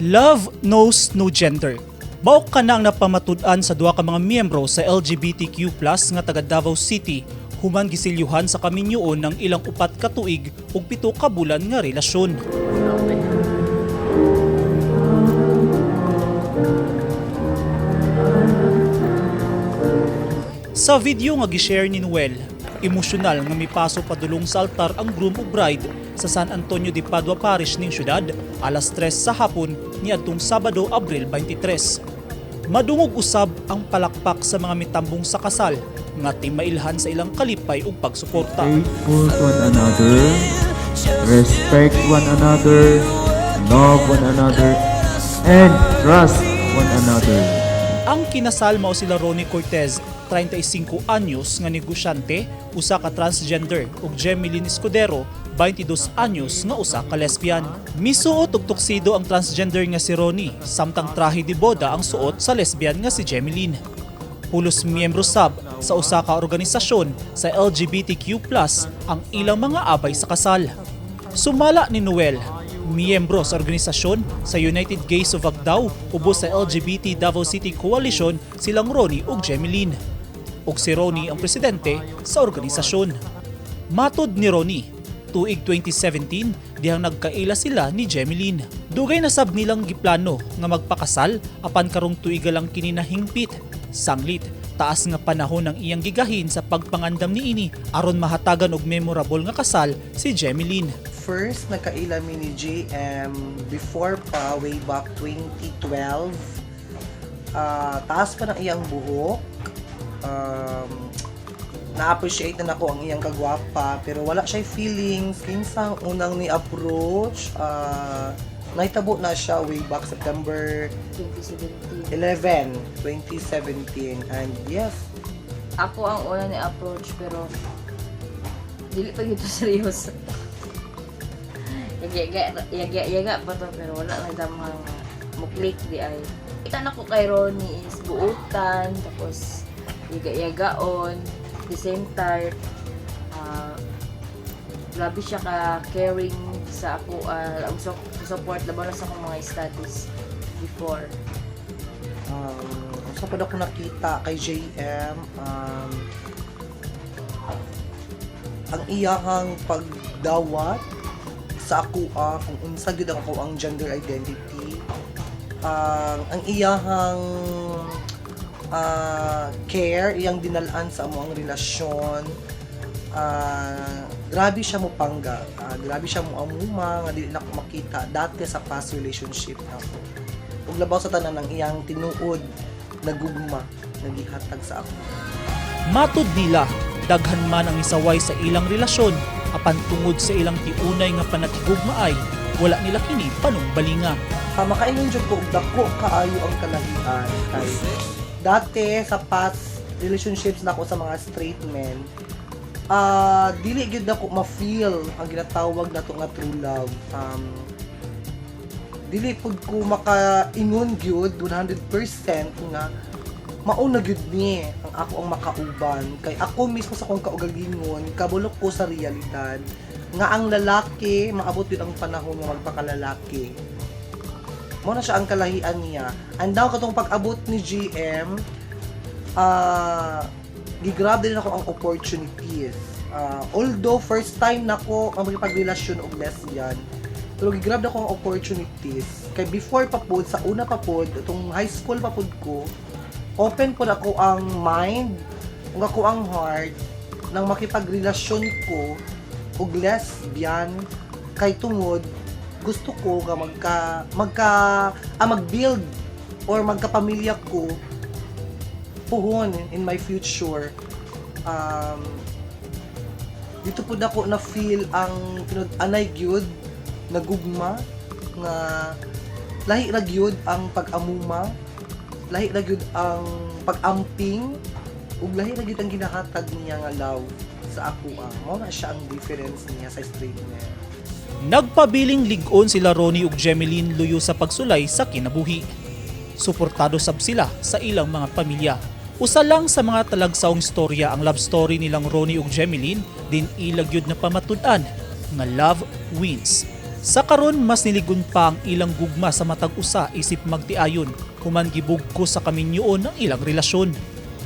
Love knows no gender. Baok ka na ang napamatud-an sa duha ka mga miyembro sa LGBTQ+ nga taga Davao City human gisilyuhan sa kaminyoon ng ilang upat ka tuig ug 7 ka bulan nga relasyon. Sa video nga gi-share ni Noel, emosyonal nga mipaso padulong sa altar ang groom ug bride sa San Antonio de Padua Parish ning syudad alas 3 sa hapon niadtong Sabado, Abril 23. Madungog usab ang palakpak sa mga mitambong sa kasal nga timailhan sa ilang kalipay ug pagsuporta. Faithful to one another, respect one another, love one another, and trust one another. Ang kinasal mao sila Ronnie Cortez, 35 anyos nga negosyante, usa ka transgender, ug Jemeline Escudero, 22 anyos nga usa ka lesbian. Misuot og tuxedo ang transgender nga si Ronnie, samtang trahe de boda ang suot sa lesbian nga si Jemeline. Pulos miyembro sab sa usa ka organisasyon sa LGBTQ+ ang ilang mga abay sa kasal. Sumala ni Noel, miyembro sa organisasyon sa United Gays of Agdao ubos sa LGBT Davao City Coalition silang Ronnie ug Jemeline. Ug si Ronnie ang presidente sa organisasyon. Matod ni Ronnie, tuig 2017 dihang nagkaila sila ni Jemeline. Dugay na sab nilang giplano nga magpakasal apan karong tuiga lang kini nahingpit. Sanglit, taas nga panahon ang iyang gigahin sa pagpangandam niini aron mahatagan og memorable nga kasal si Jemeline. First, nagkaila mi ni JM before pa, way back 2012. Taas pa ng iyang buhok. Na-appreciate na nako ang iyang kagwapa, pero wala siya feelings. Kinsang unang ni approach, naitabo na siya way back September 11, 2017. And yes, Ako ang una ni approach pero dili pa gito seryoso. Yaga pa to pero wala na damang mo-click di ay. Kita na ko kay Ronnie is buutan tapos yaga-yagaon the same time grabe siya ka caring sa ako support laban sa akong mga status before. sa pa ako nakita kay JM, ang iyahang pagdawat sa ako kung unsa gyud ako ang gender identity, ang iyahang care, iyang dinalaan sa amo ang relasyon, grabe siya mo pangga, grabe siya mo amuma nga dili na ko makita dati sa past relationship nako. Ug labaw sa tanan ng iyang tinuod nagugma nagihatag sa ako. Matud nila, daghan man ang isaway sa ilang relasyon, apan tungod sa ilang tiunay nga panakigugmaay, wala nila kini panumbalinga. Makaingon jud ko og dako kaayo ang kalahian kay dati sa past relationships nako sa mga straight men, dili gyud nako ma-feel ang ginatawag nato nga true love. Dili pud ko makaingon gyud 100% nga mauna gyud ni ang ako ang makauban kay ako mismo sa akong kaugalingon kabulok ko sa realidad nga ang lalaki maabot yun ang panahon nga magpakalalaki. Mo na siya ang kalahian niya. And daw katong pag-abot ni GM, gigrab din ako ang opportunities. Although first time nako ang magpagrelasyon og lesbian, pero gigrab ako ang opportunities. Kay before pa pod, sa una pa pod, itong high school pa pod ko, open pod ako ang mind, ug ako ang heart nang makipagrelasyon ko og lesbian kay tungod gusto ko nga mag-build or magkapamilya ko puhon in my future. Dito po ako na feel ang anay gyud nagugma nga lahi ra gyud ang pag-amuma, lahi ra gyud ang pag-amping, ug lahi ra gyud ang ginahatag niya nga love sa ako. Mao na siya ang difference niya sa straight man. Nagpabiling lig-on sila Ronnie ug Jemeline luyo sa pagsulay sa kinabuhi. Suportado sab sila sa ilang mga pamilya. Usa lang sa mga talagsaong istorya ang love story nilang Ronnie ug Jemeline, din ilag yun na pamatud-an nga love wins. Sa karon mas niligon pa ang ilang gugma sa matag usa isip magtiayon human gibugko sa kaminyoon ang ilang relasyon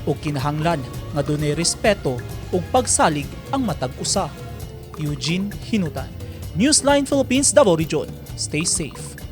o kinahanglan nga dunay respeto ug pagsalig ang matag usa. Eugene Hinutan, Newsline Philippines, Davao Region. Stay safe.